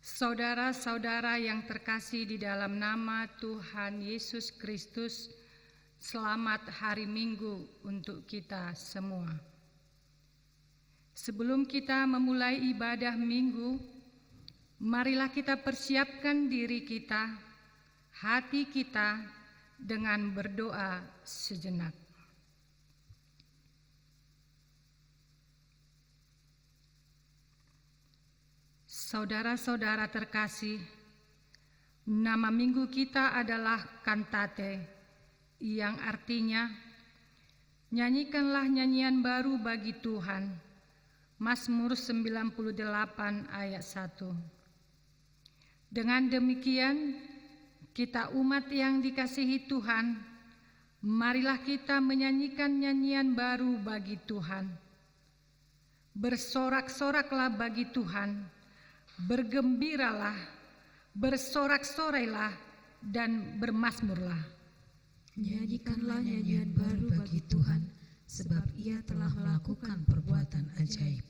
Saudara-saudara yang terkasih di dalam nama Tuhan Yesus Kristus, selamat hari Minggu untuk kita semua. Sebelum kita memulai ibadah Minggu, marilah kita persiapkan diri kita, hati kita dengan berdoa sejenak. Saudara-saudara terkasih, nama minggu kita adalah kantate, yang artinya nyanyikanlah nyanyian baru bagi Tuhan. Mazmur 98 ayat 1. Dengan demikian, kita umat yang dikasihi Tuhan, marilah kita menyanyikan nyanyian baru bagi Tuhan. Bersorak-soraklah bagi Tuhan, bergembiralah, bersorak-sorailah, dan bermazmurlah. Nyanyikanlah nyanyian baru bagi Tuhan, sebab Ia telah melakukan perbuatan ajaib.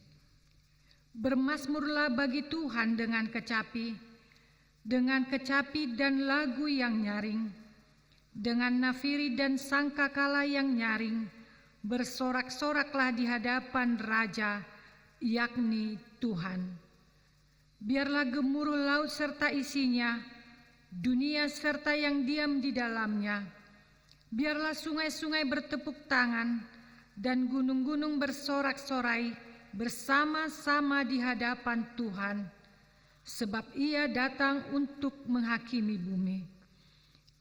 Bermazmurlah bagi Tuhan dengan kecapi dan lagu yang nyaring, dengan nafiri dan sangkakala yang nyaring. Bersorak-soraklah di hadapan Raja, yakni Tuhan. Biarlah gemuruh laut serta isinya, dunia serta yang diam di dalamnya. Biarlah sungai-sungai bertepuk tangan dan gunung-gunung bersorak-sorai bersama-sama di hadapan Tuhan, sebab Ia datang untuk menghakimi bumi.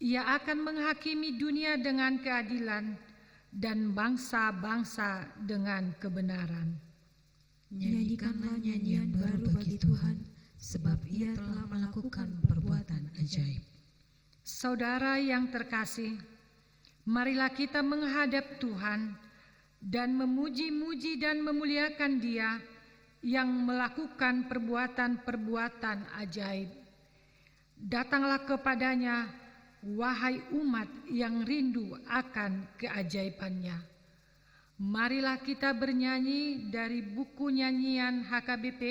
Ia akan menghakimi dunia dengan keadilan dan bangsa-bangsa dengan kebenaran. Nyanyikanlah nyanyian baru bagi Tuhan, sebab Ia telah melakukan perbuatan ajaib. Saudara yang terkasih, marilah kita menghadap Tuhan dan memuji-muji dan memuliakan Dia yang melakukan perbuatan-perbuatan ajaib. Datanglah kepadanya, wahai umat yang rindu akan keajaibannya. Marilah kita bernyanyi dari buku nyanyian HKBP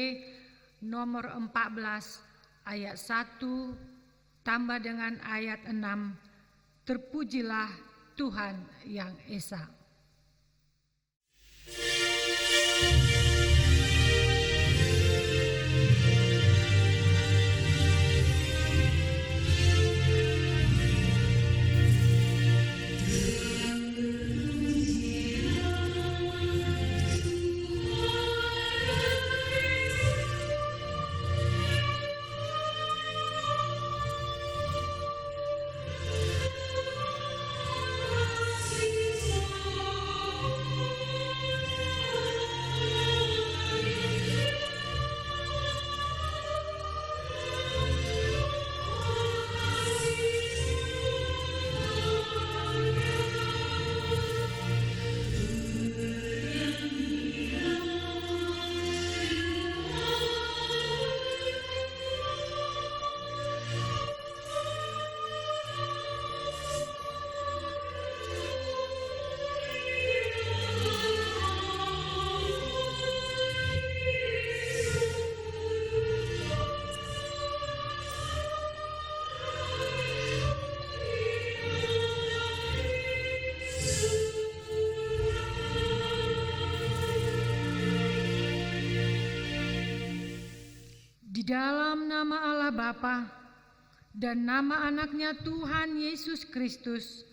nomor 14 ayat 1 tambah dengan ayat 6. Terpujilah Tuhan yang Esa. Di dalam nama Allah Bapa dan nama anaknya Tuhan Yesus Kristus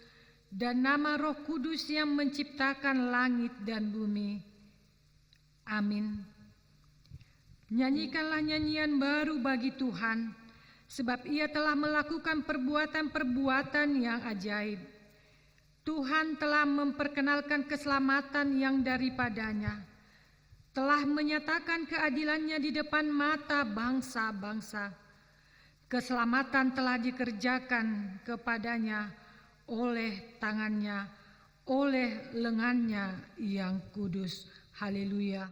dan nama Roh Kudus yang menciptakan langit dan bumi. Amin. Nyanyikanlah nyanyian baru bagi Tuhan, sebab Ia telah melakukan perbuatan-perbuatan yang ajaib. Tuhan telah memperkenalkan keselamatan yang daripadanya, telah menyatakan keadilannya di depan mata bangsa-bangsa. Keselamatan telah dikerjakan kepadanya oleh tangannya, oleh lengannya yang kudus. Haleluya.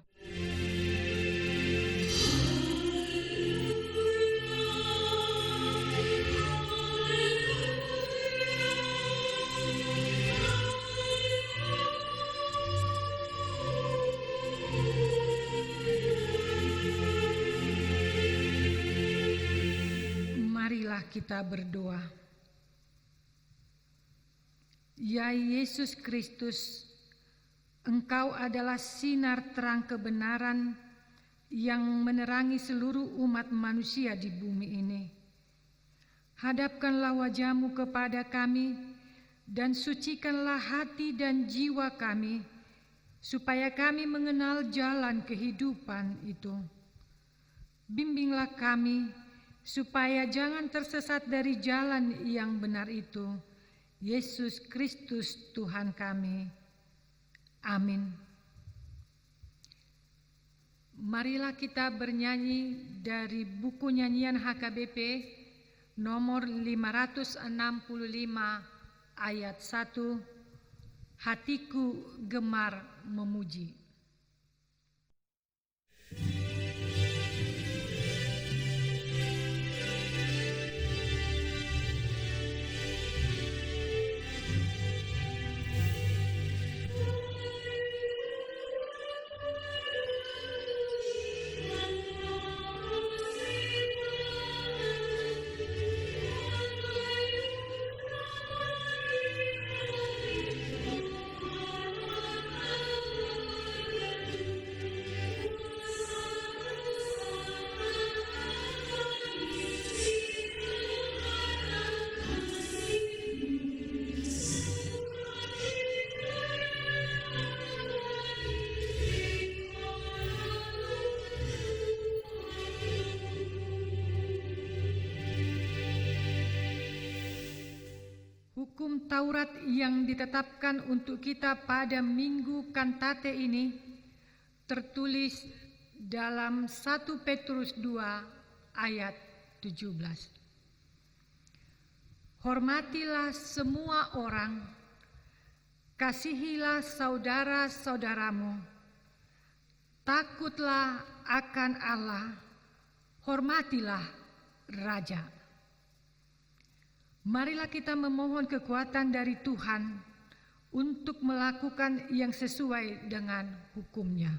kita berdoa. Ya Yesus Kristus, Engkau adalah sinar terang kebenaran yang menerangi seluruh umat manusia di bumi ini. Hadapkanlah wajah-Mu kepada kami dan sucikanlah hati dan jiwa kami, supaya kami mengenal jalan kehidupan itu. Bimbinglah kami, supaya jangan tersesat dari jalan yang benar itu. Yesus Kristus Tuhan kami. Amin. Marilah kita bernyanyi dari buku nyanyian HKBP nomor 565 ayat 1, Hatiku gemar memuji. Hukum Taurat yang ditetapkan untuk kita pada Minggu Kantate ini tertulis dalam 1 Petrus 2 ayat 17. Hormatilah semua orang, kasihilah saudara-saudaramu, takutlah akan Allah, hormatilah Raja. Marilah kita memohon kekuatan dari Tuhan untuk melakukan yang sesuai dengan hukum-Nya.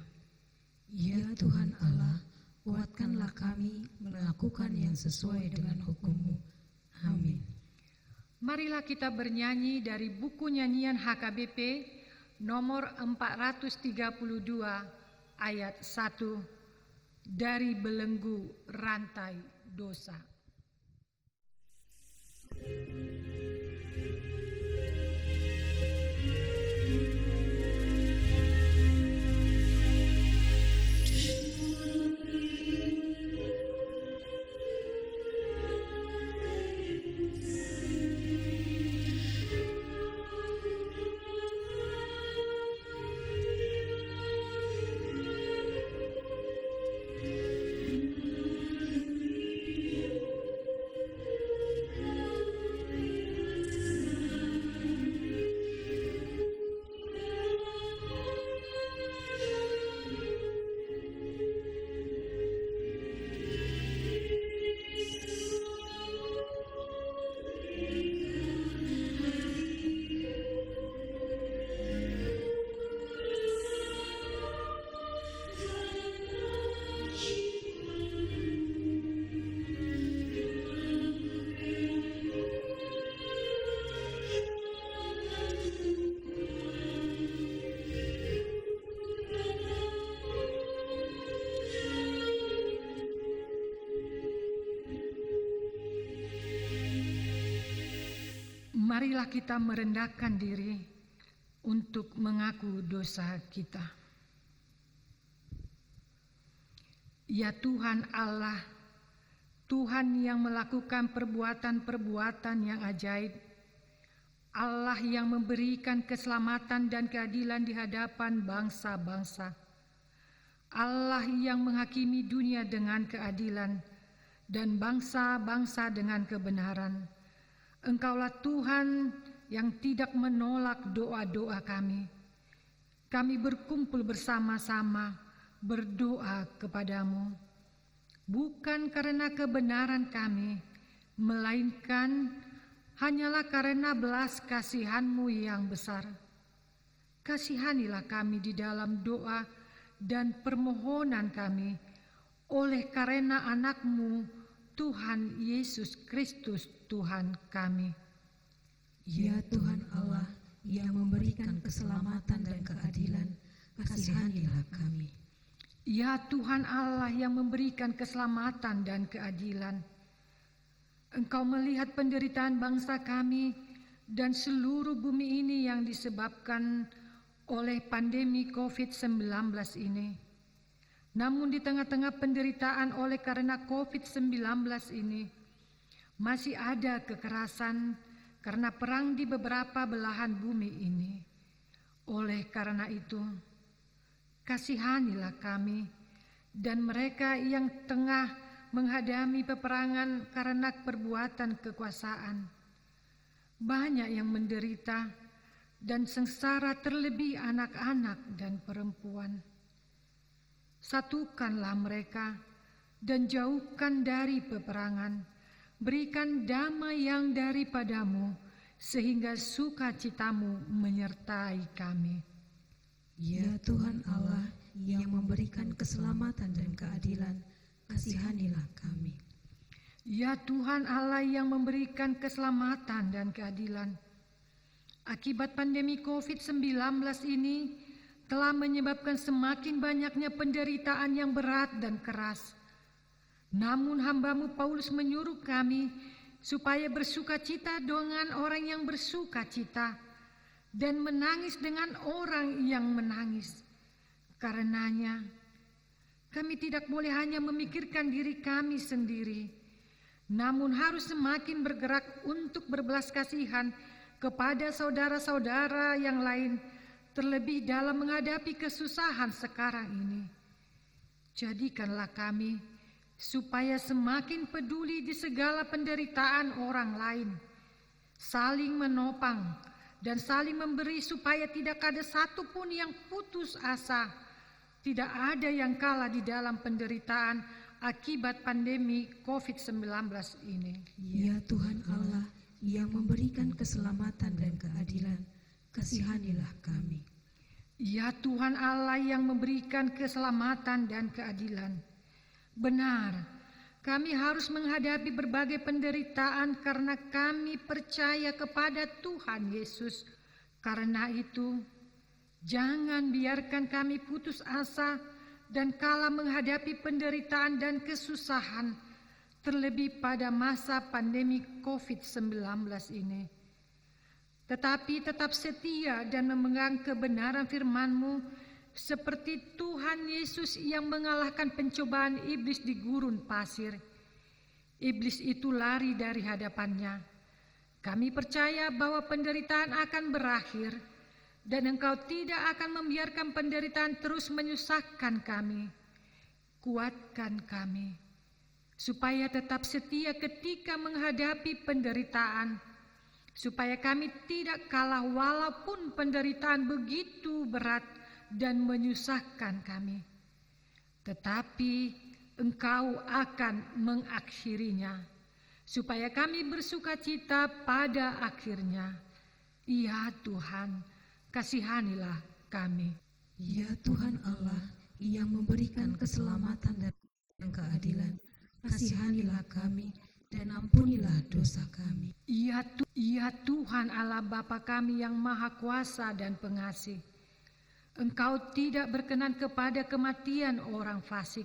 Ya Tuhan Allah, kuatkanlah kami melakukan yang sesuai dengan hukum-Mu. Amin. Marilah kita bernyanyi dari buku nyanyian HKBP nomor 432 ayat 1, dari belenggu rantai dosa. Marilah kita merendahkan diri untuk mengaku dosa kita. Ya Tuhan Allah, Tuhan yang melakukan perbuatan-perbuatan yang ajaib, Allah yang memberikan keselamatan dan keadilan di hadapan bangsa-bangsa, Allah yang menghakimi dunia dengan keadilan dan bangsa-bangsa dengan kebenaran. Engkaulah Tuhan yang tidak menolak doa-doa kami. Kami berkumpul bersama-sama berdoa kepadamu, bukan karena kebenaran kami, melainkan hanyalah karena belas kasihan-Mu yang besar. Kasihanilah kami di dalam doa dan permohonan kami, oleh karena anak-Mu Tuhan Yesus Kristus Tuhan kami. Ya Tuhan Allah yang memberikan keselamatan dan keadilan, kasihanilah kami. Ya Tuhan Allah yang memberikan keselamatan dan keadilan, Engkau melihat penderitaan bangsa kami dan seluruh bumi ini yang disebabkan oleh pandemi COVID-19 ini. Namun di tengah-tengah penderitaan oleh karena COVID-19 ini, masih ada kekerasan karena perang di beberapa belahan bumi ini. Oleh karena itu, kasihanilah kami dan mereka yang tengah menghadapi peperangan karena perbuatan kekuasaan. Banyak yang menderita dan sengsara, terlebih anak-anak dan perempuan. Satukanlah mereka dan jauhkan dari peperangan. Berikan damai yang daripadamu, sehingga sukacitamu menyertai kami. Ya Tuhan Allah yang memberikan keselamatan dan keadilan, kasihanilah kami. Ya Tuhan Allah yang memberikan keselamatan dan keadilan, akibat pandemi COVID-19 ini telah menyebabkan semakin banyaknya penderitaan yang berat dan keras. Namun hamba-Mu Paulus menyuruh kami supaya bersukacita dengan orang yang bersukacita dan menangis dengan orang yang menangis. Karenanya, kami tidak boleh hanya memikirkan diri kami sendiri, namun harus semakin bergerak untuk berbelas kasihan kepada saudara-saudara yang lain, terlebih dalam menghadapi kesusahan sekarang ini. Jadikanlah kami supaya semakin peduli di segala penderitaan orang lain, saling menopang dan saling memberi supaya tidak ada satupun yang putus asa. Tidak ada yang kalah di dalam penderitaan akibat pandemi COVID-19 ini. Ya Tuhan Allah yang memberikan keselamatan dan keadilan, kasihanilah kami. Ya Tuhan Allah yang memberikan keselamatan dan keadilan. Benar, kami harus menghadapi berbagai penderitaan karena kami percaya kepada Tuhan Yesus. Karena itu, jangan biarkan kami putus asa dan kalah menghadapi penderitaan dan kesusahan, terlebih pada masa pandemi COVID-19 ini. Tetapi tetap setia dan memegang kebenaran firman-Mu, seperti Tuhan Yesus yang mengalahkan pencobaan iblis di gurun pasir. Iblis itu lari dari hadapannya. Kami percaya bahwa penderitaan akan berakhir, dan Engkau tidak akan membiarkan penderitaan terus menyusahkan kami. Kuatkan kami, supaya tetap setia ketika menghadapi penderitaan, supaya kami tidak kalah walaupun penderitaan begitu berat dan menyusahkan kami. Tetapi Engkau akan mengakhirinya, supaya kami bersukacita pada akhirnya. Ya Tuhan, kasihanilah kami. Ya Tuhan Allah yang memberikan keselamatan dan keadilan, kasihanilah kami dan ampunilah dosa kami. Ya Tuhan Allah Bapa kami yang Maha Kuasa dan Pengasih, Engkau tidak berkenan kepada kematian orang fasik,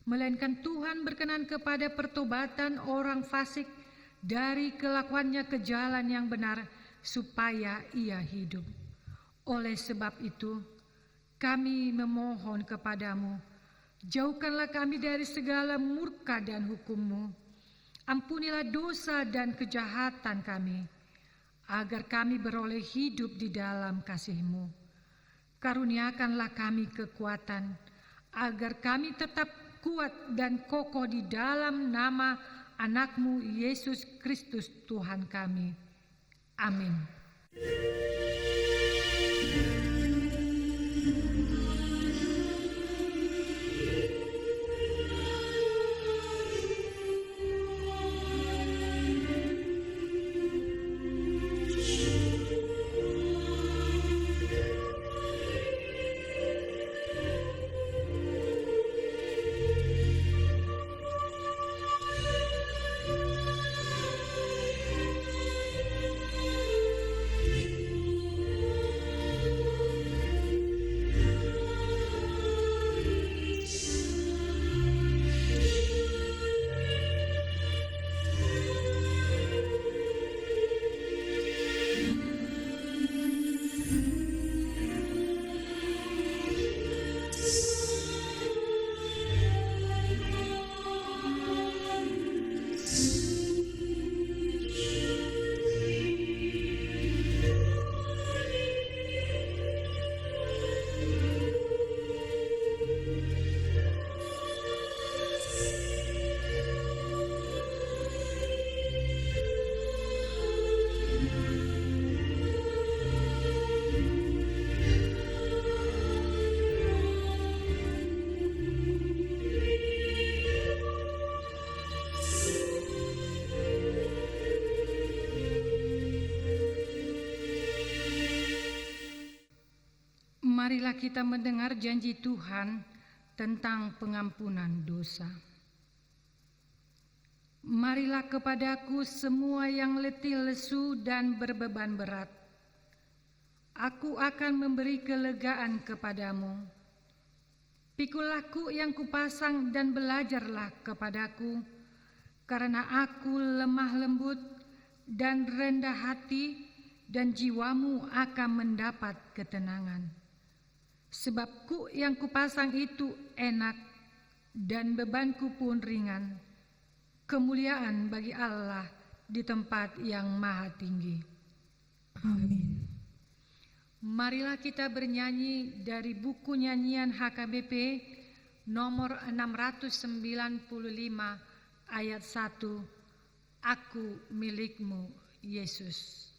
melainkan Tuhan berkenan kepada pertobatan orang fasik dari kelakuannya ke jalan yang benar, supaya ia hidup. Oleh sebab itu, kami memohon kepadamu, jauhkanlah kami dari segala murka dan hukum-Mu. Ampunilah dosa dan kejahatan kami, agar kami beroleh hidup di dalam kasih-Mu. Karuniakanlah kami kekuatan, agar kami tetap kuat dan kokoh di dalam nama Anak-Mu Yesus Kristus Tuhan kami. Amin. marilah kita mendengar janji Tuhan tentang pengampunan dosa. Marilah kepadaku semua yang letih lesu dan berbeban berat. Aku akan memberi kelegaan kepadamu. Pikulah yang kupasang dan belajarlah kepadaku, karena aku lemah lembut dan rendah hati, dan jiwamu akan mendapat ketenangan. Sebab yang kupasang itu enak, dan bebanku pun ringan. Kemuliaan bagi Allah di tempat yang maha tinggi. Amin. Marilah kita bernyanyi dari buku nyanyian HKBP nomor 695 ayat 1. Aku milikmu, Yesus.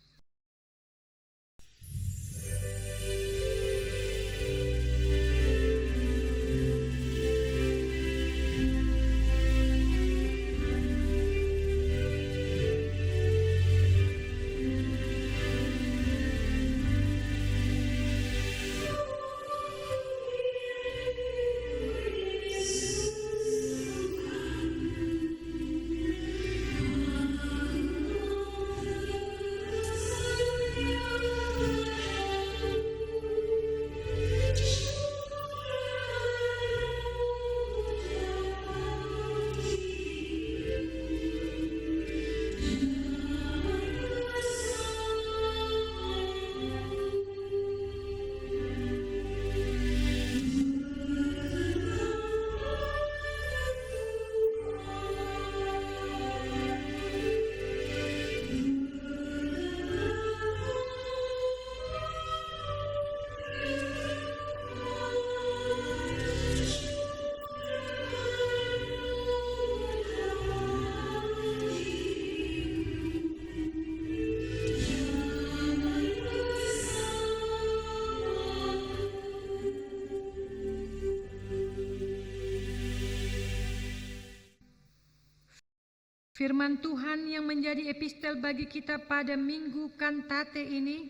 Firman Tuhan yang menjadi epistel bagi kita pada Minggu Kantate ini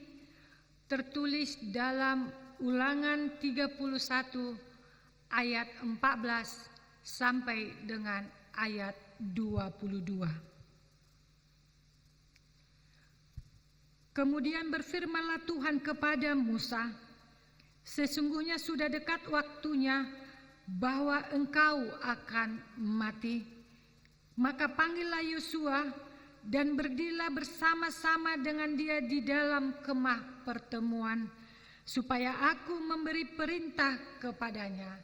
tertulis dalam Ulangan 31 ayat 14 sampai dengan ayat 22. Kemudian berfirmanlah Tuhan kepada Musa, sesungguhnya sudah dekat waktunya bahwa engkau akan mati. Maka panggillah Yosua dan berdirilah bersama-sama dengan dia di dalam kemah pertemuan, supaya aku memberi perintah kepadanya.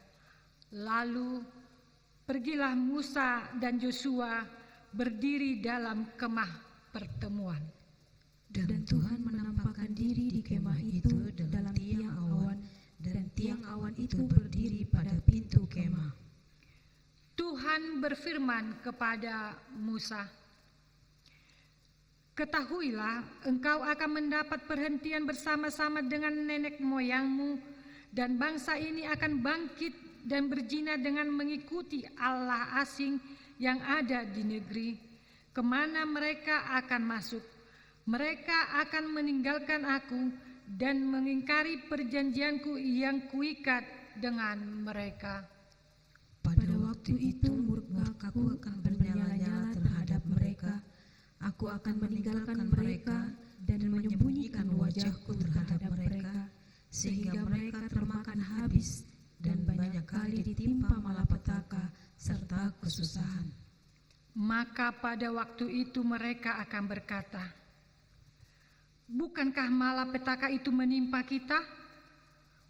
Lalu pergilah Musa dan Yosua berdiri dalam kemah pertemuan. Dan Tuhan menampakkan diri di kemah itu dalam tiang awan, dan tiang awan itu berdiri pada pintu kemah. Tuhan berfirman kepada Musa, ketahuilah engkau akan mendapat perhentian bersama-sama dengan nenek moyangmu, dan bangsa ini akan bangkit dan berzina dengan mengikuti allah asing yang ada di negeri, kemana mereka akan masuk. Mereka akan meninggalkan aku dan mengingkari perjanjianku yang kuikat dengan mereka. Pada waktu itu murkaku akan bernyala-nyala terhadap mereka. Aku akan meninggalkan mereka dan menyembunyikan wajahku terhadap mereka, sehingga mereka termakan habis dan banyak kali ditimpa malapetaka serta kesusahan. Maka pada waktu itu mereka akan berkata, bukankah malapetaka itu menimpa kita?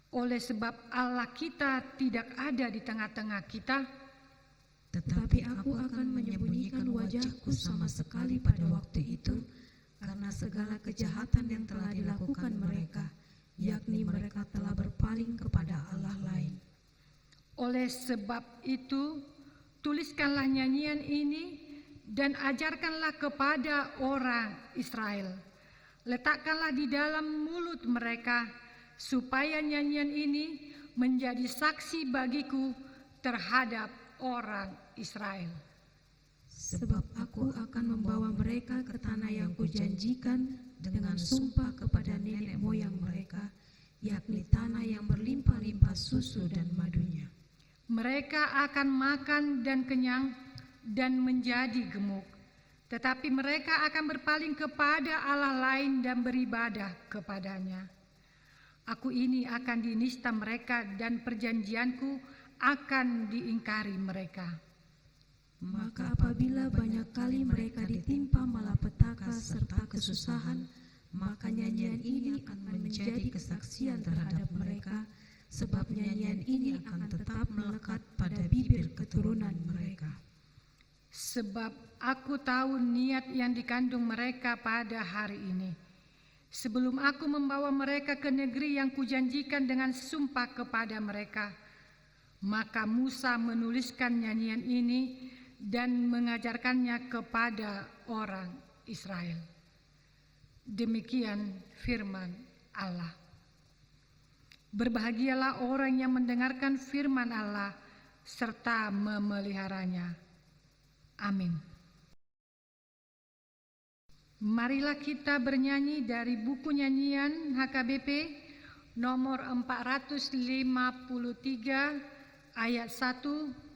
Oleh sebab Allah kita tidak ada di tengah-tengah kita. Tetapi aku akan menyembunyikan wajahku sama sekali pada waktu itu, karena segala kejahatan yang telah dilakukan mereka, yakni mereka telah berpaling kepada Allah lain. Oleh sebab itu, tuliskanlah nyanyian ini dan ajarkanlah kepada orang Israel. Letakkanlah di dalam mulut mereka, supaya nyanyian ini menjadi saksi bagiku terhadap orang Israel. Sebab aku akan membawa mereka ke tanah yang kujanjikan dengan sumpah kepada nenek moyang mereka, yakni tanah yang berlimpah-limpah susu dan madunya. Mereka akan makan dan kenyang dan menjadi gemuk, tetapi mereka akan berpaling kepada Allah lain dan beribadah kepadanya. Aku ini akan dinista mereka dan perjanjianku akan diingkari mereka. Maka apabila banyak kali mereka ditimpa malapetaka serta kesusahan, maka nyanyian ini akan menjadi kesaksian terhadap mereka, sebab nyanyian ini akan tetap melekat pada bibir keturunan mereka. Sebab aku tahu niat yang dikandung mereka pada hari ini, sebelum aku membawa mereka ke negeri yang kujanjikan dengan sumpah kepada mereka. Maka Musa menuliskan nyanyian ini dan mengajarkannya kepada orang Israel. Demikian firman Allah. Berbahagialah orang yang mendengarkan firman Allah serta memeliharanya. Amin. Marilah kita bernyanyi dari buku nyanyian HKBP nomor 453 ayat 1,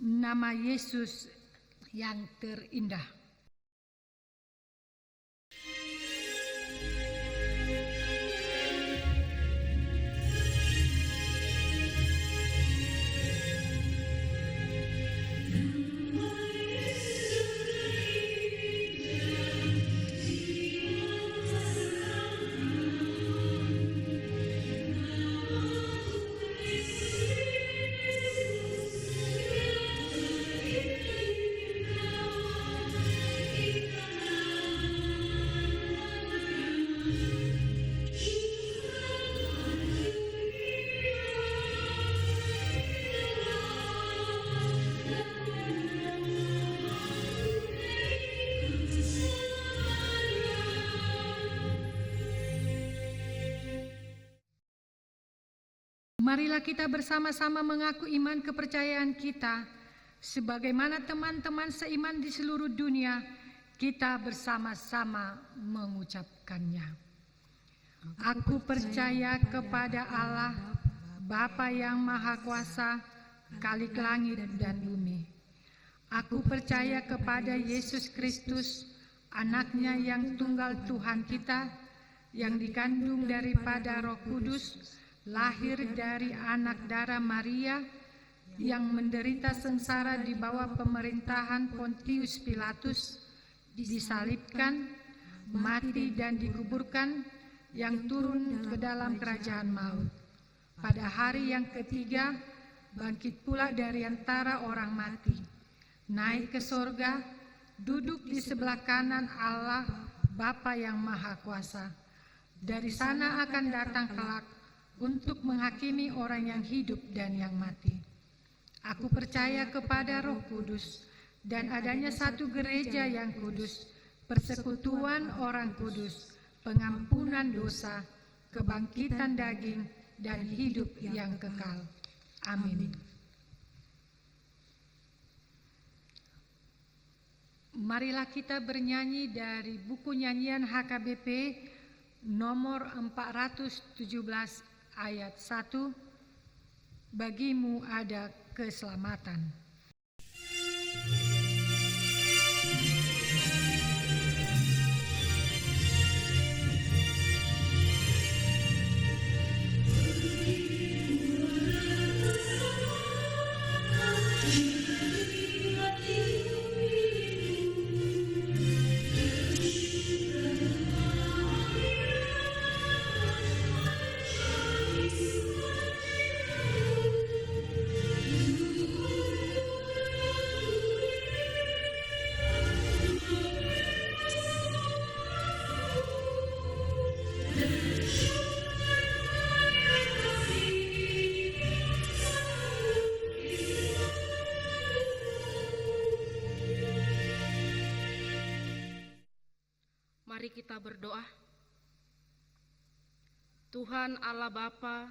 nama Yesus yang terindah. Marilah kita bersama-sama mengaku iman kepercayaan kita. Sebagaimana teman-teman seiman di seluruh dunia, kita bersama-sama mengucapkannya. Aku percaya kepada Allah, Bapa yang Maha Kuasa, Khalik langit dan bumi. Aku percaya kepada Yesus Kristus, Anaknya yang tunggal Tuhan kita, yang dikandung daripada Roh Kudus, lahir dari anak darah Maria, yang menderita sengsara di bawah pemerintahan Pontius Pilatus, disalibkan, mati dan dikuburkan, yang turun ke dalam kerajaan maut. Pada hari yang ketiga, bangkit pula dari antara orang mati, naik ke sorga, duduk di sebelah kanan Allah Bapa yang Maha Kuasa. Dari sana akan datang kelak untuk menghakimi orang yang hidup dan yang mati. Aku percaya kepada Roh Kudus dan adanya satu gereja yang kudus, persekutuan orang kudus, pengampunan dosa, kebangkitan daging, dan hidup yang kekal. Amin. Marilah kita bernyanyi dari buku nyanyian HKBP nomor 417 ayat 1, bagimu ada keselamatan. Mari kita berdoa. Tuhan Allah Bapa,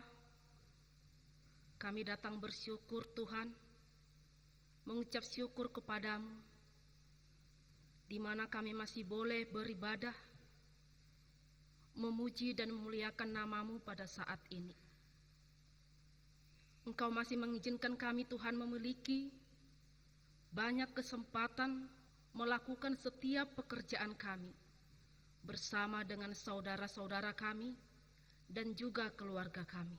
kami datang bersyukur Tuhan, mengucap syukur kepadamu, di mana kami masih boleh beribadah, memuji dan memuliakan nama-Mu pada saat ini. Engkau masih mengizinkan kami Tuhan memiliki banyak kesempatan melakukan setiap pekerjaan kami bersama dengan saudara-saudara kami dan juga keluarga kami.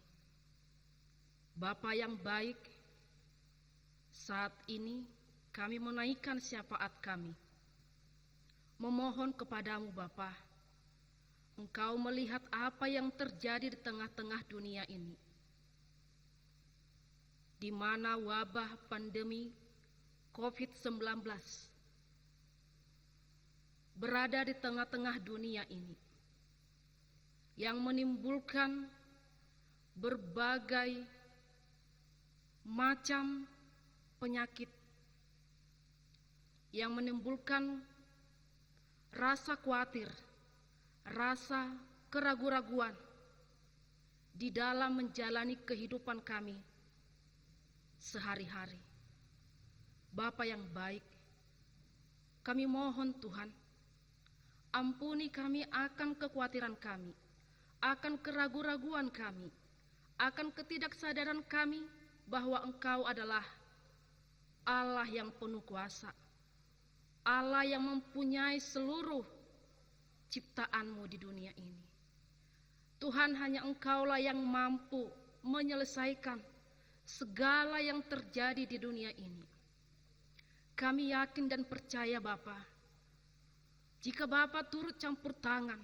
Bapa yang baik, saat ini kami menaikkan syafaat kami, memohon kepadamu Bapa, Engkau melihat apa yang terjadi di tengah-tengah dunia ini, di mana wabah pandemi COVID-19 berada di tengah-tengah dunia ini, yang menimbulkan berbagai macam penyakit, yang menimbulkan rasa khawatir, rasa keraguan-raguan di dalam menjalani kehidupan kami sehari-hari. Bapa yang baik, kami mohon Tuhan, ampuni kami akan kekhawatiran kami, akan keraguan-raguan kami, akan ketidaksadaran kami bahwa Engkau adalah Allah yang penuh kuasa, Allah yang mempunyai seluruh ciptaan-Mu di dunia ini. Tuhan, hanya Engkaulah yang mampu menyelesaikan segala yang terjadi di dunia ini. Kami yakin dan percaya Bapa, jika Bapa turut campur tangan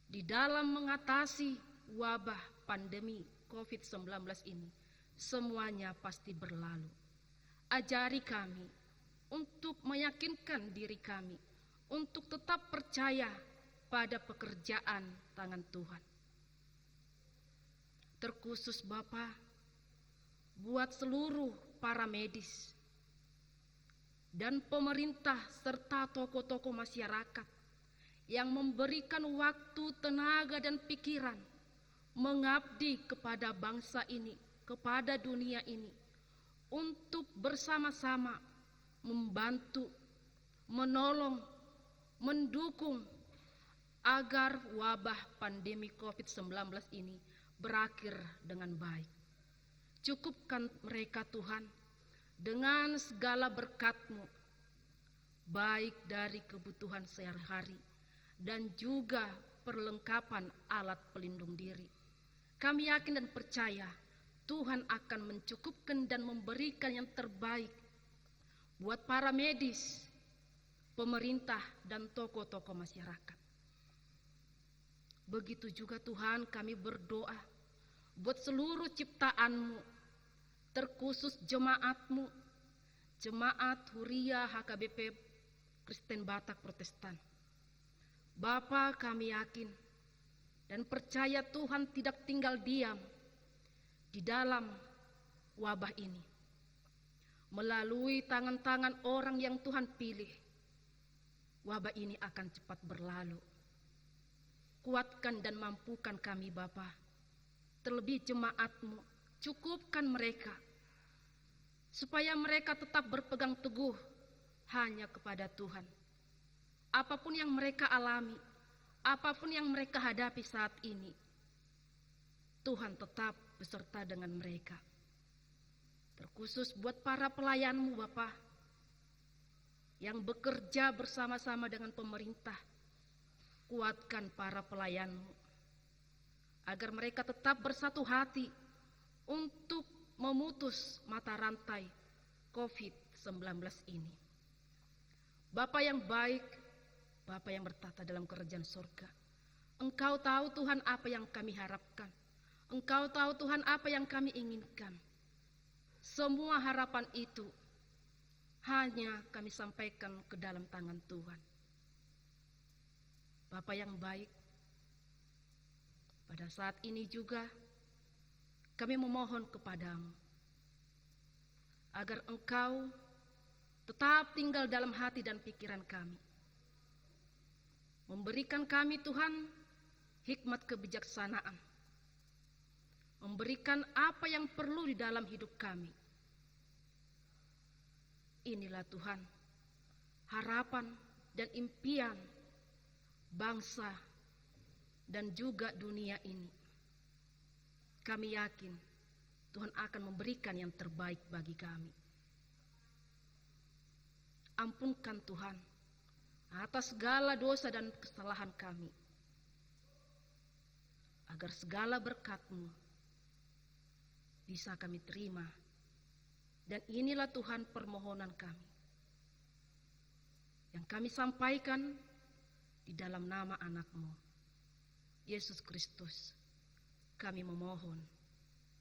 di dalam mengatasi wabah pandemi COVID-19 ini, semuanya pasti berlalu. Ajari kami untuk meyakinkan diri kami untuk tetap percaya pada pekerjaan tangan Tuhan. Terkhusus Bapa, buat seluruh para medis dan pemerintah serta tokoh-tokoh masyarakat yang memberikan waktu, tenaga, dan pikiran mengabdi kepada bangsa ini, kepada dunia ini, untuk bersama-sama membantu, menolong, mendukung agar wabah pandemi COVID-19 ini berakhir dengan baik. Cukupkan mereka Tuhan dengan segala berkat-Mu, baik dari kebutuhan sehari-hari dan juga perlengkapan alat pelindung diri. Kami yakin dan percaya Tuhan akan mencukupkan dan memberikan yang terbaik buat para medis, pemerintah, dan tokoh-tokoh masyarakat. Begitu juga Tuhan, kami berdoa buat seluruh ciptaan-Mu, terkhusus jemaat-Mu, Jemaat Huria HKBP Kristen Batak Protestan. Bapa, kami yakin dan percaya Tuhan tidak tinggal diam di dalam wabah ini. Melalui tangan-tangan orang yang Tuhan pilih, wabah ini akan cepat berlalu. Kuatkan dan mampukan kami Bapa, terlebih jemaat-Mu, cukupkan mereka, supaya mereka tetap berpegang teguh hanya kepada Tuhan. Apapun yang mereka alami, apapun yang mereka hadapi saat ini, Tuhan tetap beserta dengan mereka. Terkhusus buat para pelayan-Mu Bapa, yang bekerja bersama-sama dengan pemerintah, kuatkan para pelayan-Mu, agar mereka tetap bersatu hati untuk memutus mata rantai COVID-19 ini. Bapa yang baik, Bapa yang bertata dalam kerajaan surga, Engkau tahu Tuhan apa yang kami harapkan, Engkau tahu Tuhan apa yang kami inginkan. Semua harapan itu hanya kami sampaikan ke dalam tangan Tuhan. Bapa yang baik, pada saat ini juga kami memohon kepadamu agar Engkau tetap tinggal dalam hati dan pikiran kami. Memberikan kami Tuhan hikmat kebijaksanaan, memberikan apa yang perlu di dalam hidup kami. Inilah Tuhan harapan dan impian bangsa dan juga dunia ini. Kami yakin Tuhan akan memberikan yang terbaik bagi kami. Ampunkan Tuhan atas segala dosa dan kesalahan kami, agar segala berkat-Mu bisa kami terima. Dan inilah Tuhan permohonan kami, yang kami sampaikan di dalam nama anak-Mu, Yesus Kristus. Kami memohon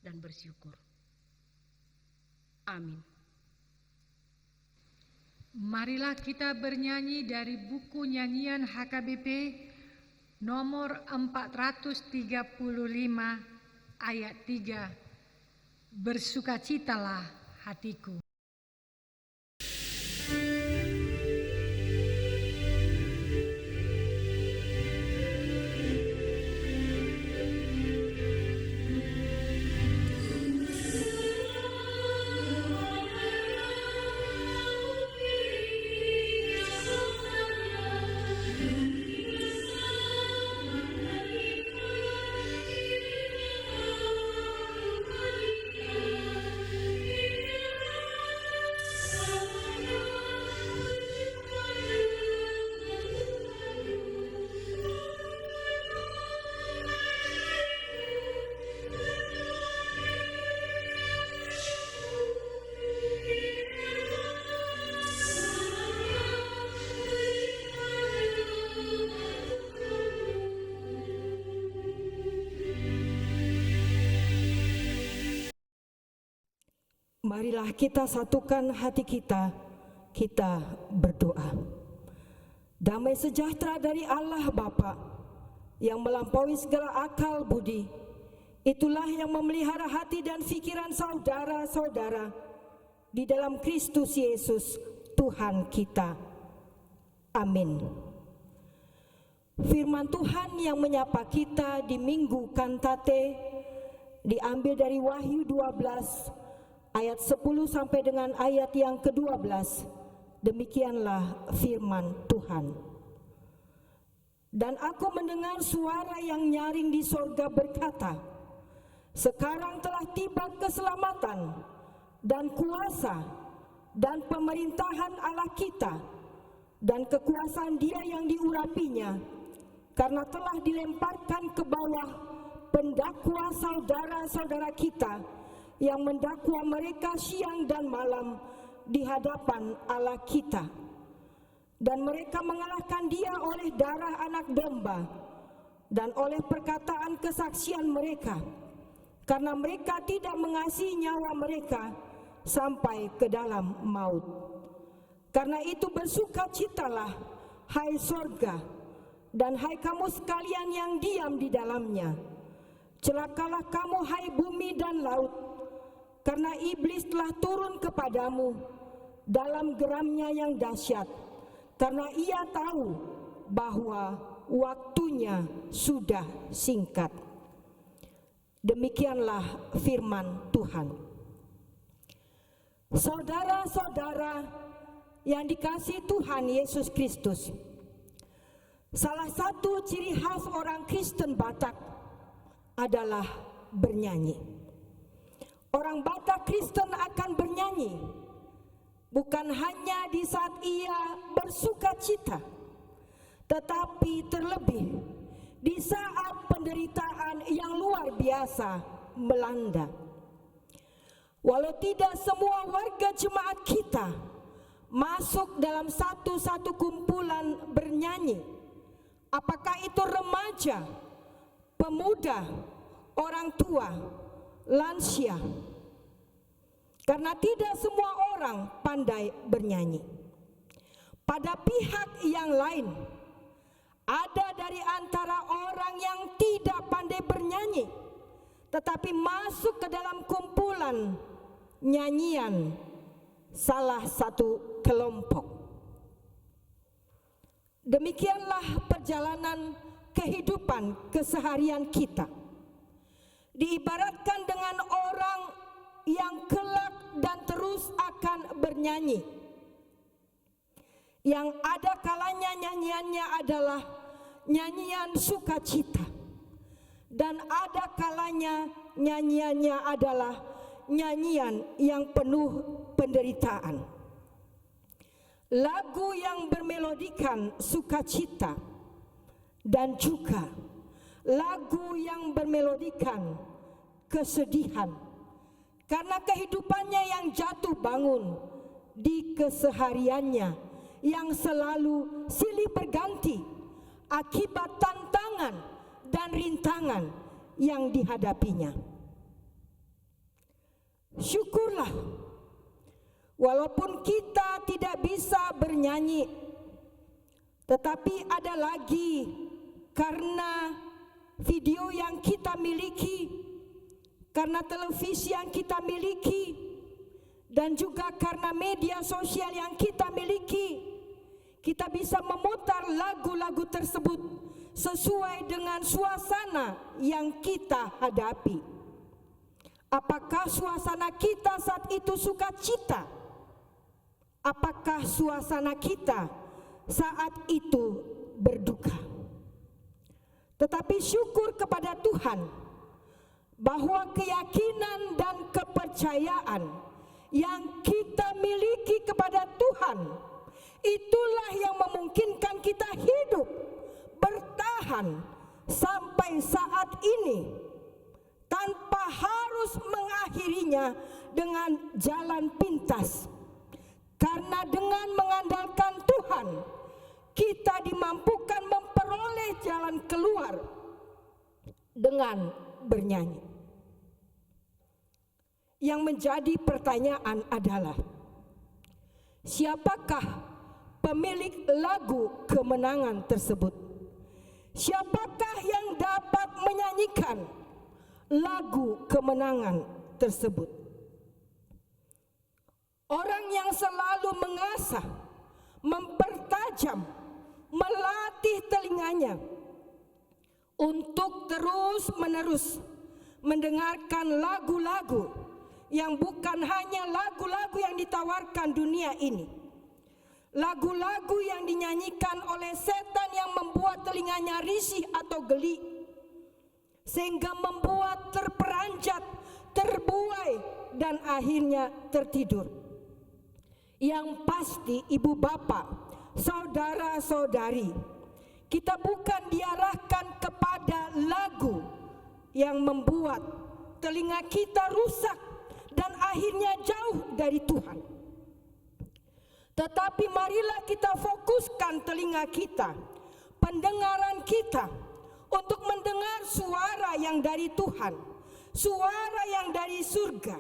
dan bersyukur. Amin. Marilah kita bernyanyi dari buku nyanyian HKBP nomor 435 ayat 3. Bersukacitalah hatiku. Marilah kita satukan hati kita berdoa. Damai sejahtera dari Allah Bapa yang melampaui segala akal budi, itulah yang memelihara hati dan pikiran saudara-saudara di dalam Kristus Yesus Tuhan kita. Amin. Firman Tuhan yang menyapa kita di Minggu Kantate diambil dari Wahyu 12 ayat 10 sampai dengan ayat yang ke-12. Demikianlah firman Tuhan. Dan aku mendengar suara yang nyaring di sorga berkata, sekarang telah tiba keselamatan dan kuasa dan pemerintahan Allah kita dan kekuasaan Dia yang diurapinya, karena telah dilemparkan ke bawah pendakwa saudara-saudara kita yang mendakwa mereka siang dan malam di hadapan Allah kita. Dan mereka mengalahkan Dia oleh darah anak domba dan oleh perkataan kesaksian mereka, karena mereka tidak mengasihi nyawa mereka sampai ke dalam maut. Karena itu bersukacitalah, hai sorga, dan hai kamu sekalian yang diam di dalamnya. Celakalah kamu, hai bumi dan laut, karena iblis telah turun kepadamu dalam geramnya yang dahsyat, karena ia tahu bahwa waktunya sudah singkat. Demikianlah firman Tuhan. Saudara-saudara yang dikasihi Tuhan Yesus Kristus, salah satu ciri khas orang Kristen Batak adalah bernyanyi. Orang Batak Kristen akan bernyanyi bukan hanya di saat ia bersuka cita, tetapi terlebih di saat penderitaan yang luar biasa melanda. Walau tidak semua warga jemaat kita masuk dalam satu kumpulan bernyanyi, apakah itu remaja, pemuda, orang tua, lansia, karena tidak semua orang pandai bernyanyi. Pada pihak yang lain, ada dari antara orang yang tidak pandai bernyanyi, tetapi masuk ke dalam kumpulan nyanyian salah satu kelompok. Demikianlah perjalanan kehidupan keseharian kita. Diibaratkan dengan orang yang kelak dan terus akan bernyanyi, yang ada kalanya nyanyiannya adalah nyanyian sukacita. dan ada kalanya nyanyiannya adalah nyanyian yang penuh penderitaan. Lagu yang bermelodikan sukacita dan juga lagu yang bermelodikan kesedihan karena kehidupannya yang jatuh bangun di kesehariannya yang selalu silih berganti akibat tantangan dan rintangan yang dihadapinya. Syukurlah, walaupun kita tidak bisa bernyanyi, tetapi ada lagi karena video yang kita miliki, karena televisi yang kita miliki, dan juga karena media sosial yang kita miliki, kita bisa memutar lagu-lagu tersebut sesuai dengan suasana yang kita hadapi. Apakah suasana kita saat itu sukacita? Apakah suasana kita saat itu berduka? Tetapi syukur kepada Tuhan bahwa keyakinan dan kepercayaan yang kita miliki kepada Tuhan, itulah yang memungkinkan kita hidup bertahan sampai saat ini tanpa harus mengakhirinya dengan jalan pintas. Karena dengan mengandalkan Tuhan, kita dimampukan memperoleh jalan keluar dengan bernyanyi. Yang menjadi pertanyaan adalah, siapakah pemilik lagu kemenangan tersebut? Siapakah yang dapat menyanyikan lagu kemenangan tersebut? Orang yang selalu mengasah, mempertajam, melatih telinganya untuk terus-menerus mendengarkan lagu-lagu yang bukan hanya lagu-lagu yang ditawarkan dunia ini, lagu-lagu yang dinyanyikan oleh setan yang membuat telinganya risih atau geli, sehingga membuat terperanjat, terbuai, dan akhirnya tertidur. Yang pasti ibu bapak, saudara-saudari, kita bukan diarahkan kepada lagu yang membuat telinga kita rusak dan akhirnya jauh dari Tuhan. Tetapi marilah kita fokuskan telinga kita, pendengaran kita, untuk mendengar suara yang dari Tuhan, suara yang dari surga.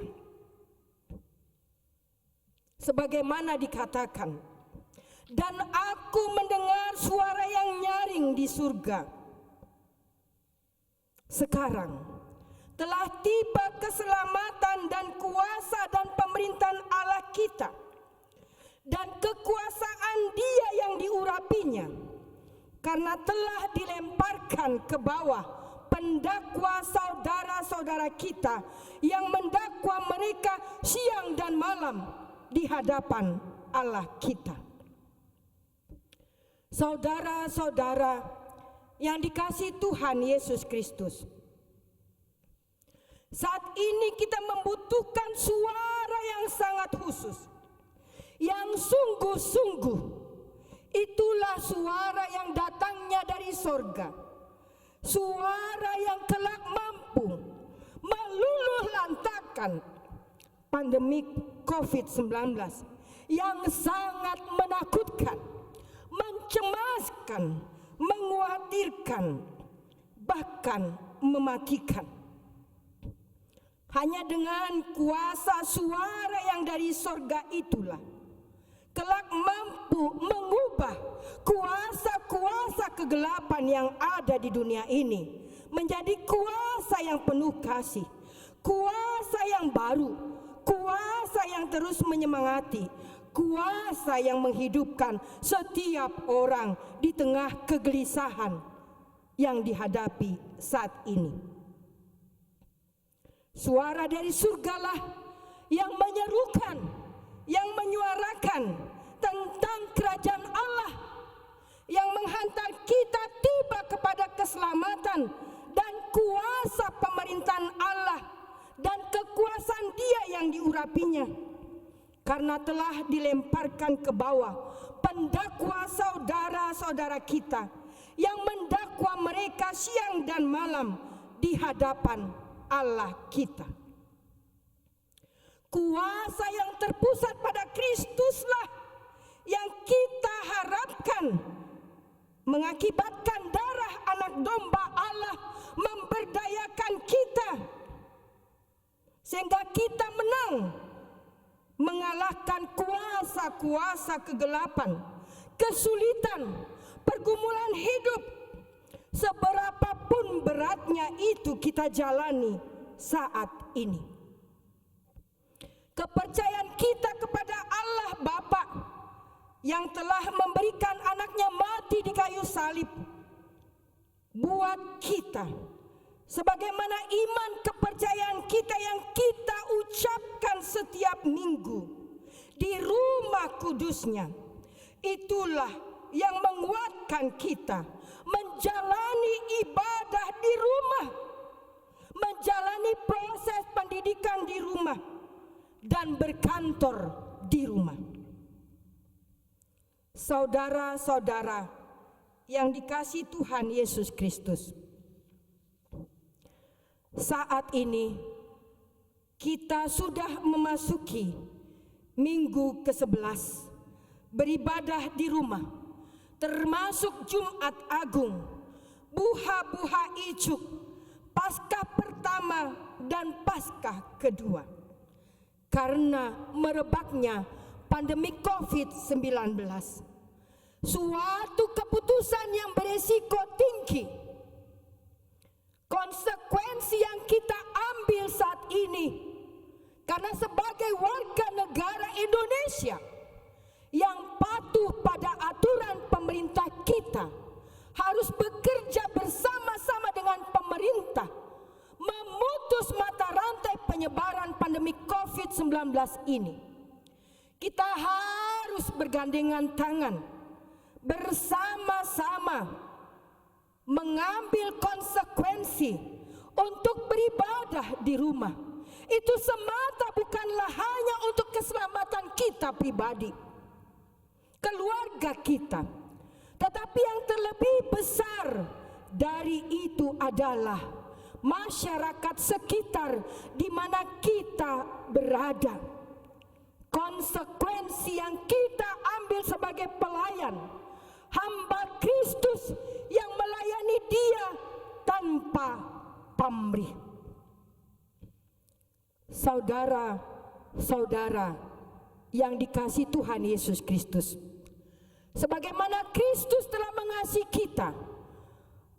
Sebagaimana dikatakan, dan aku mendengar suara yang nyaring di surga. Sekarang telah tiba keselamatan dan kuasa dan pemerintahan Allah kita, dan kekuasaan Dia yang diurapinya, karena telah dilemparkan ke bawah pendakwa saudara-saudara kita yang mendakwa mereka siang dan malam di hadapan Allah kita. Saudara-saudara yang dikasihi Tuhan Yesus Kristus, saat ini kita membutuhkan suara yang sangat khusus, yang sungguh-sungguh. Itulah suara yang datangnya dari sorga, suara yang kelak mampu meluluh lantakan pandemi COVID-19 yang sangat menakutkan, mencemaskan, mengkhawatirkan, bahkan mematikan. Hanya dengan kuasa suara yang dari sorga itulah kelak mampu mengubah kuasa-kuasa kegelapan yang ada di dunia ini menjadi kuasa yang penuh kasih, kuasa yang baru, kuasa yang terus menyemangati, kuasa yang menghidupkan setiap orang di tengah kegelisahan yang dihadapi saat ini. Suara dari surgalah yang menyerukan, yang menyuarakan tentang kerajaan Allah, yang menghantar kita tiba kepada keselamatan dan kuasa karena telah dilemparkan ke bawah pendakwa saudara-saudara kita yang mendakwa mereka siang dan malam di hadapan Allah kita. Kuasa yang terpusat pada Kristuslah yang kita harapkan mengakibatkan darah anak domba Allah memberdayakan kita sehingga kita menang mengalahkan kuasa-kuasa kegelapan, kesulitan, pergumulan hidup, seberapapun beratnya itu kita jalani saat ini. Kepercayaan kita kepada Allah Bapa yang telah memberikan anaknya mati di kayu salib buat kita, sebagaimana iman kepercayaan kita yang kita ucapkan setiap minggu di rumah kudusnya, itulah yang menguatkan kita menjalani ibadah di rumah, menjalani proses pendidikan di rumah, dan berkantor di rumah. Saudara-saudara yang dikasihi Tuhan Yesus Kristus, saat ini kita sudah memasuki minggu ke-11 beribadah di rumah, termasuk Jumat Agung, Buha-buha Ijuk, Paskah pertama dan Paskah kedua. Karena merebaknya pandemi COVID-19, suatu keputusan yang beresiko tinggi. Konsekuensi yang kita ambil saat ini, karena sebagai warga negara Indonesia yang patuh pada aturan pemerintah kita, harus bekerja bersama-sama dengan pemerintah memutus mata rantai penyebaran pandemi COVID-19 ini. Kita harus bergandengan tangan bersama-sama mengambil konsekuensi untuk beribadah di rumah. Itu semata bukanlah hanya untuk keselamatan kita pribadi, keluarga kita, tetapi yang terlebih besar dari itu adalah masyarakat sekitar di mana kita berada. Konsekuensi yang kita ambil sebagai pelayan, hamba Kristus yang melayani Dia tanpa pamrih. Saudara-saudara yang dikasihi Tuhan Yesus Kristus, sebagaimana Kristus telah mengasihi kita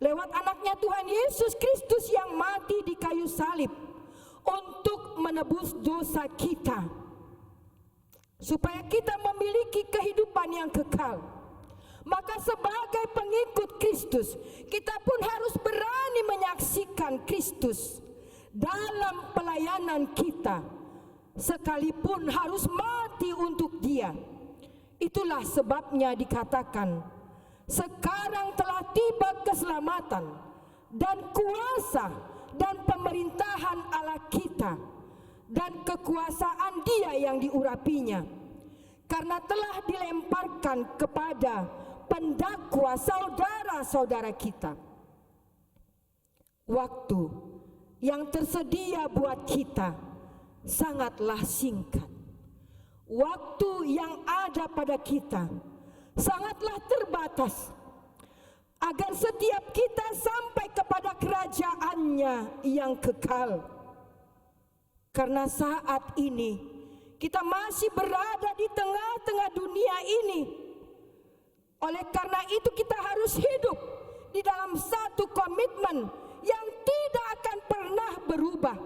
lewat anaknya Tuhan Yesus Kristus yang mati di kayu salib untuk menebus dosa kita, supaya kita memiliki kehidupan yang kekal. Maka sebagai pengikut Kristus, kita pun harus berani menyaksikan Kristus dalam pelayanan kita, sekalipun harus mati untuk Dia. Itulah sebabnya dikatakan, sekarang telah tiba keselamatan dan kuasa dan pemerintahan Allah kita dan kekuasaan Dia yang diurapinya, karena telah dilemparkan kepada pendakwa saudara-saudara kita. Waktu yang tersedia buat kita sangatlah singkat. Waktu yang ada pada kita sangatlah terbatas, agar setiap kita sampai kepada kerajaan-Nya yang kekal. Karena saat ini kita masih berada di tengah-tengah dunia ini. Oleh karena itu kita harus hidup di dalam satu komitmen yang tidak akan pernah berubah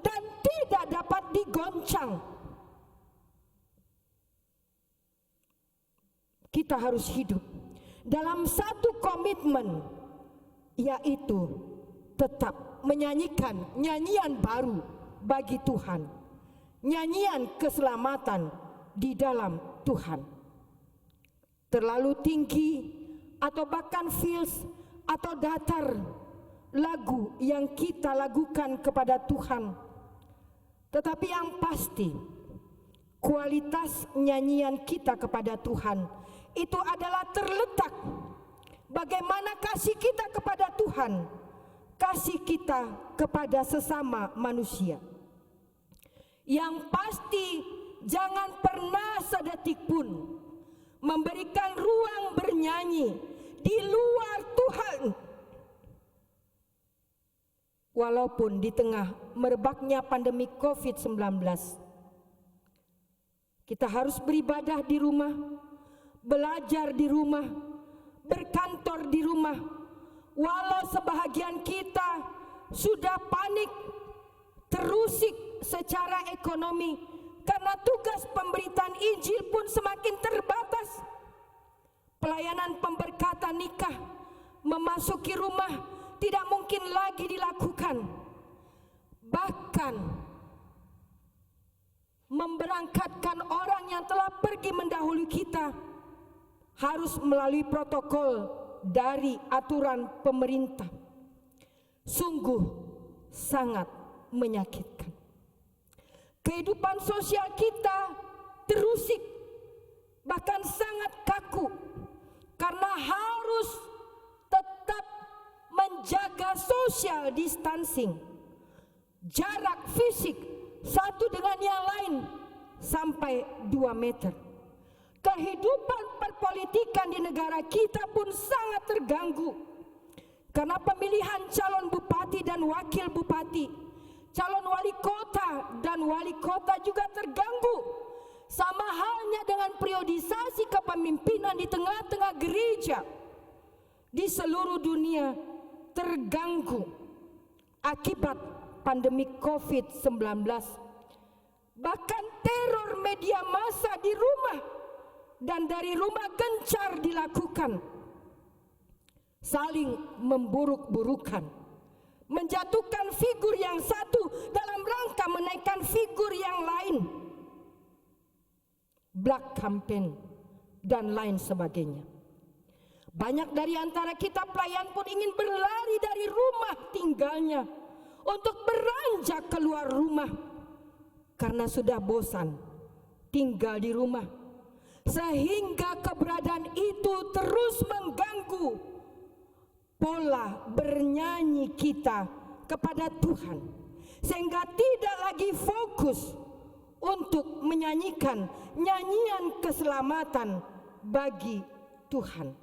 dan tidak dapat digoncang. Kita harus hidup dalam satu komitmen, yaitu tetap menyanyikan nyanyian baru bagi Tuhan, nyanyian keselamatan di dalam Tuhan. Terlalu tinggi atau bahkan fals atau datar lagu yang kita lakukan kepada Tuhan, tetapi yang pasti kualitas nyanyian kita kepada Tuhan itu adalah terletak bagaimana kasih kita kepada Tuhan, kasih kita kepada sesama manusia. Yang pasti jangan pernah sedetik pun memberikan ruang bernyanyi di luar Tuhan. Walaupun di tengah merebaknya pandemi COVID-19, kita harus beribadah di rumah, belajar di rumah, berkantor di rumah. Walau sebahagian kita sudah panik, terusik secara ekonomi karena tugas pemberitaan Injil pun semakin terbatas. Pelayanan pemberkatan nikah, memasuki rumah tidak mungkin lagi dilakukan. Bahkan memberangkatkan orang yang telah pergi mendahului kita harus melalui protokol dari aturan pemerintah. Sungguh sangat menyakitkan. Kehidupan sosial kita terusik, bahkan sangat kaku, karena harus tetap menjaga social distancing, jarak fisik satu dengan yang lain sampai 2 meter. Kehidupan perpolitikan di negara kita pun sangat terganggu karena pemilihan calon bupati dan wakil bupati, calon wali kota dan wali kota juga terganggu. Sama halnya dengan periodisasi kepemimpinan di tengah-tengah gereja di seluruh dunia terganggu akibat pandemi COVID-19. Bahkan teror media massa di rumah dan dari rumah gencar dilakukan, saling memburuk-burukan, menjatuhkan figur yang satu dalam rangka menaikkan figur yang lain, black campaign dan lain sebagainya. Banyak dari antara kita pelayan pun ingin berlari dari rumah tinggalnya untuk beranjak keluar rumah karena sudah bosan tinggal di rumah, sehingga keberadaan itu terus mengganggu pola bernyanyi kita kepada Tuhan, sehingga tidak lagi fokus untuk menyanyikan nyanyian keselamatan bagi Tuhan.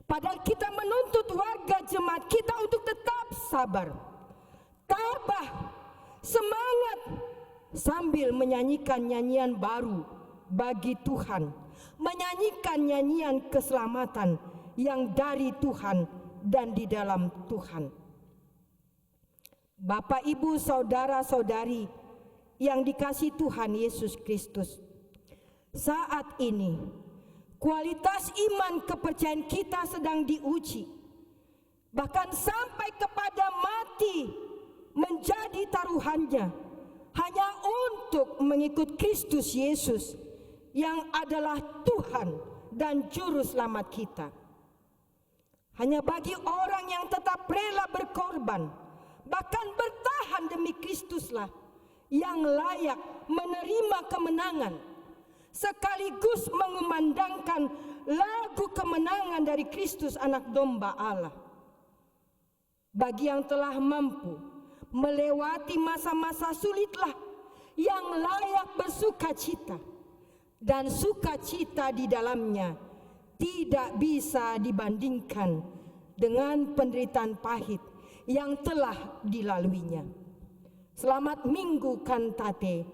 Padahal kita menuntut warga jemaat kita untuk tetap sabar, tabah, semangat sambil menyanyikan nyanyian baru bagi Tuhan, menyanyikan nyanyian keselamatan yang dari Tuhan dan di dalam Tuhan. Bapak, Ibu, saudara-saudari yang dikasihi Tuhan Yesus Kristus, saat ini kualitas iman kepercayaan kita sedang diuji, bahkan sampai kepada mati menjadi taruhannya hanya untuk mengikut Kristus Yesus yang adalah Tuhan dan Juru Selamat kita. Hanya bagi orang yang tetap rela berkorban, bahkan bertahan demi Kristuslah yang layak menerima kemenangan, sekaligus mengumandangkan lagu kemenangan dari Kristus Anak Domba Allah. Bagi yang telah mampu melewati masa-masa sulitlah yang layak bersukacita, dan sukacita di dalamnya tidak bisa dibandingkan dengan penderitaan pahit yang telah dilaluinya. Selamat Minggu Kantate,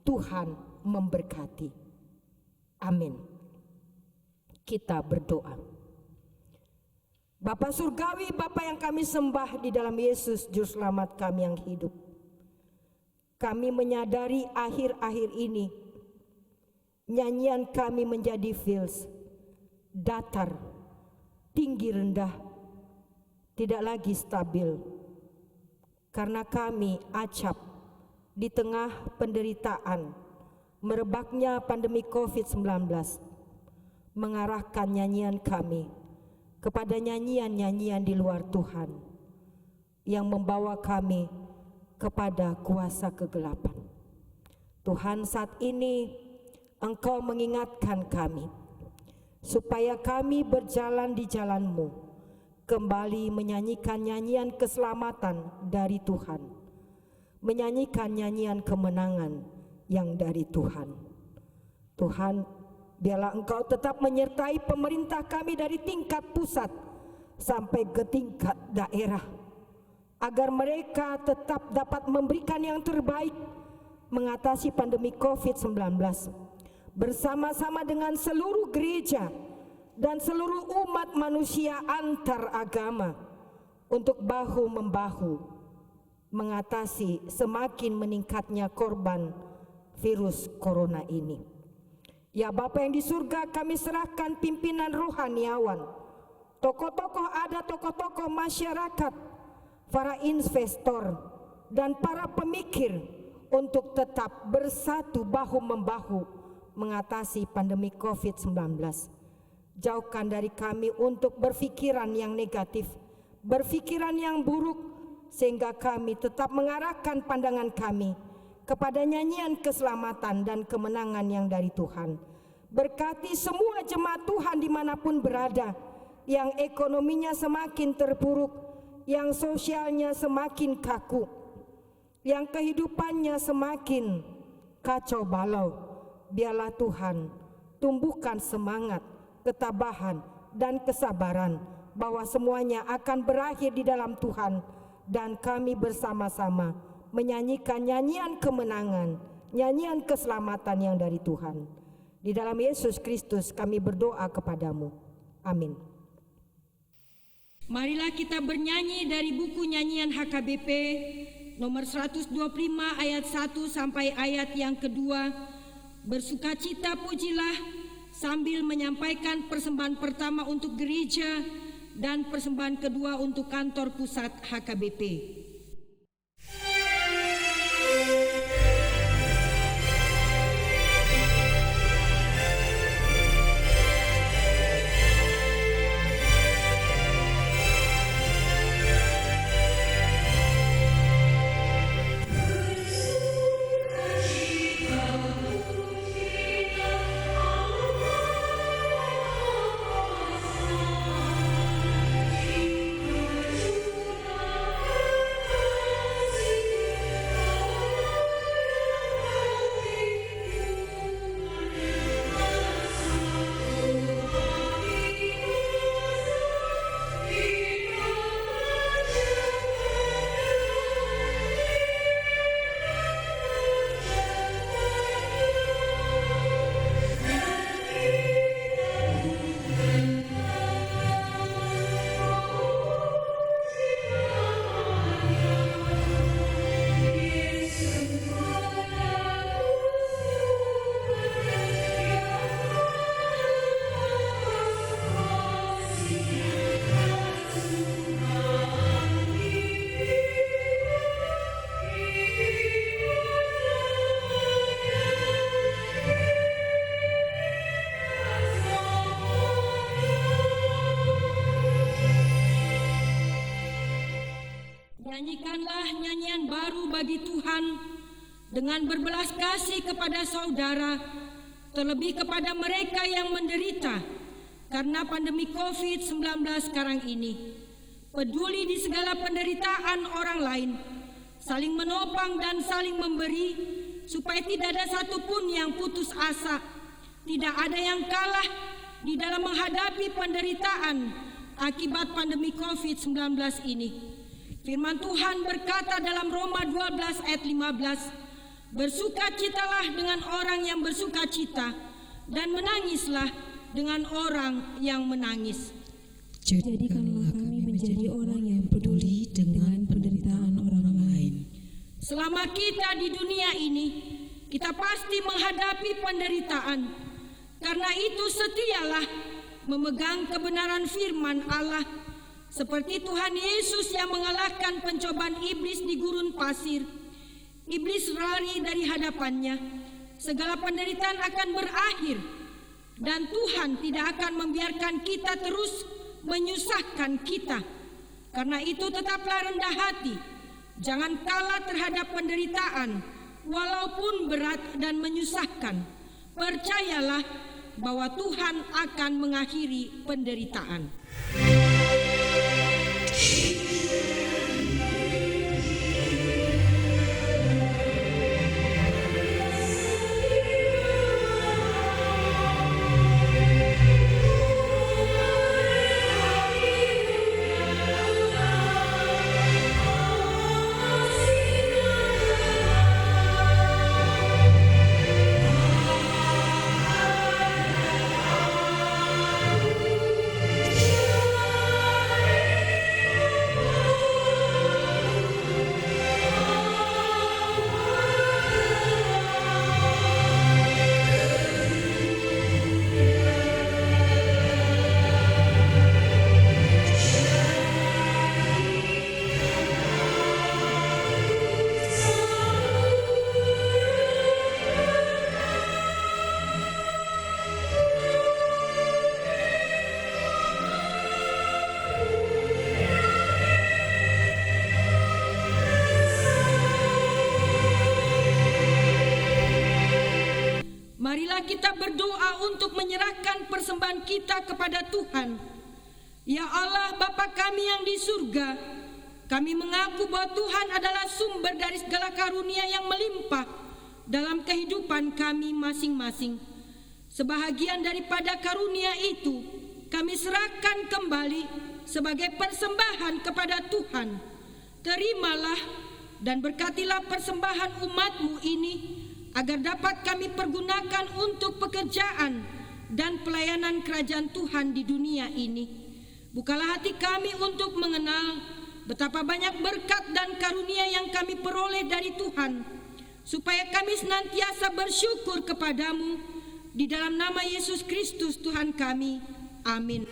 Tuhan memberkati. Amin. Kita berdoa. Bapa Surgawi, Bapa yang kami sembah di dalam Yesus Juru Selamat kami yang hidup, kami menyadari akhir-akhir ini nyanyian kami menjadi feels, datar, tinggi rendah, tidak lagi stabil, karena kami acap di tengah penderitaan merebaknya pandemi COVID-19, mengarahkan nyanyian kami kepada nyanyian-nyanyian di luar Tuhan yang membawa kami kepada kuasa kegelapan. Tuhan, saat ini Engkau mengingatkan kami supaya kami berjalan di jalan-Mu, kembali menyanyikan nyanyian keselamatan dari Tuhan, menyanyikan nyanyian kemenangan yang dari Tuhan. Tuhan, biarlah Engkau tetap menyertai pemerintah kami dari tingkat pusat sampai ke tingkat daerah, agar mereka tetap dapat memberikan yang terbaik mengatasi pandemi COVID-19 bersama-sama dengan seluruh gereja dan seluruh umat manusia antar agama untuk bahu-membahu mengatasi semakin meningkatnya korban virus corona ini. Ya Bapa yang di surga, kami serahkan pimpinan rohaniawan, tokoh-tokoh adat, tokoh-tokoh masyarakat, para investor dan para pemikir untuk tetap bersatu bahu-membahu mengatasi pandemi COVID-19. Jauhkan dari kami untuk berpikiran yang negatif, berpikiran yang buruk, sehingga kami tetap mengarahkan pandangan kami kepada nyanyian keselamatan dan kemenangan yang dari Tuhan. Berkati semua jemaat Tuhan dimanapun berada, yang ekonominya semakin terpuruk, yang sosialnya semakin kaku, yang kehidupannya semakin kacau balau. Biarlah Tuhan tumbuhkan semangat, ketabahan, dan kesabaran, bahwa semuanya akan berakhir di dalam Tuhan, dan kami bersama-sama menyanyikan nyanyian kemenangan, nyanyian keselamatan yang dari Tuhan. Di dalam Yesus Kristus kami berdoa kepadamu. Amin. Marilah kita bernyanyi dari buku nyanyian HKBP nomor 125 ayat 1 sampai ayat yang kedua. Bersukacita pujilah sambil menyampaikan persembahan pertama untuk gereja dan persembahan kedua untuk kantor pusat HKBP. Nyanyikanlah nyanyian baru bagi Tuhan dengan berbelas kasih kepada saudara, terlebih kepada mereka yang menderita karena pandemi COVID-19 sekarang ini. Peduli di segala penderitaan orang lain, saling menopang dan saling memberi, supaya tidak ada satupun yang putus asa, tidak ada yang kalah di dalam menghadapi penderitaan akibat pandemi COVID-19 ini. Firman Tuhan berkata dalam Roma 12 ayat 15, bersukacitalah dengan orang yang bersukacita, dan menangislah dengan orang yang menangis. Jadikanlah kami menjadi orang yang peduli dengan penderitaan orang lain. Selama kita di dunia ini, kita pasti menghadapi penderitaan. Karena itu setialah memegang kebenaran firman Allah, seperti Tuhan Yesus yang mengalahkan pencobaan iblis di gurun pasir. Iblis lari dari hadapannya. Segala penderitaan akan berakhir, dan Tuhan tidak akan membiarkan kita terus menyusahkan kita. Karena itu tetaplah rendah hati, jangan kalah terhadap penderitaan, walaupun berat dan menyusahkan, percayalah bahwa Tuhan akan mengakhiri penderitaan. Marilah kita berdoa untuk menyerahkan persembahan kita kepada Tuhan. Ya Allah Bapa kami yang di surga, kami mengaku bahwa Tuhan adalah sumber dari segala karunia yang melimpah dalam kehidupan kami masing-masing. Sebahagian daripada karunia itu kami serahkan kembali sebagai persembahan kepada Tuhan. Terimalah dan berkatilah persembahan umat-Mu ini, agar dapat kami pergunakan untuk pekerjaan dan pelayanan kerajaan Tuhan di dunia ini. Bukalah hati kami untuk mengenal betapa banyak berkat dan karunia yang kami peroleh dari Tuhan, supaya kami senantiasa bersyukur kepadamu. Di dalam nama Yesus Kristus Tuhan kami. Amin.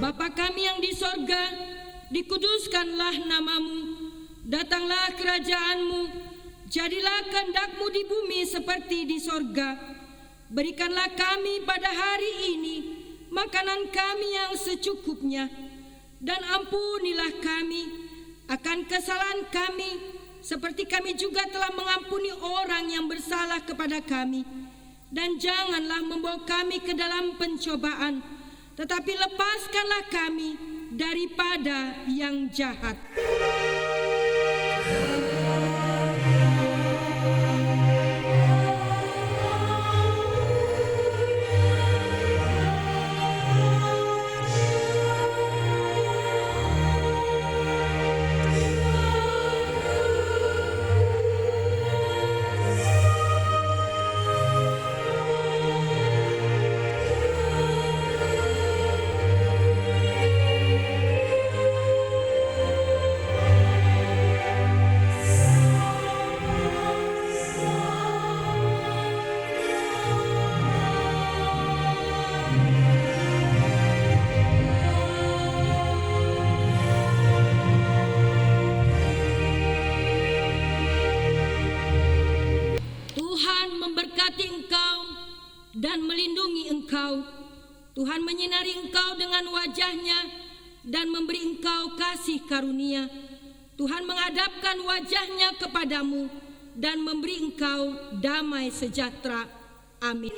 Bapa kami yang di sorga, dikuduskanlah namamu, datanglah kerajaan-Mu, jadilah kehendak-Mu di bumi seperti di sorga. Berikanlah kami pada hari ini makanan kami yang secukupnya, dan ampunilah kami akan kesalahan kami, seperti kami juga telah mengampuni orang yang bersalah kepada kami. Dan janganlah membawa kami ke dalam pencobaan, tetapi lepaskanlah kami daripada yang jahat. Dan melindungi engkau. Tuhan menyinari engkau dengan wajah-Nya dan memberi engkau kasih karunia. Tuhan menghadapkan wajah-Nya kepadamu dan memberi engkau damai sejahtera. Amin.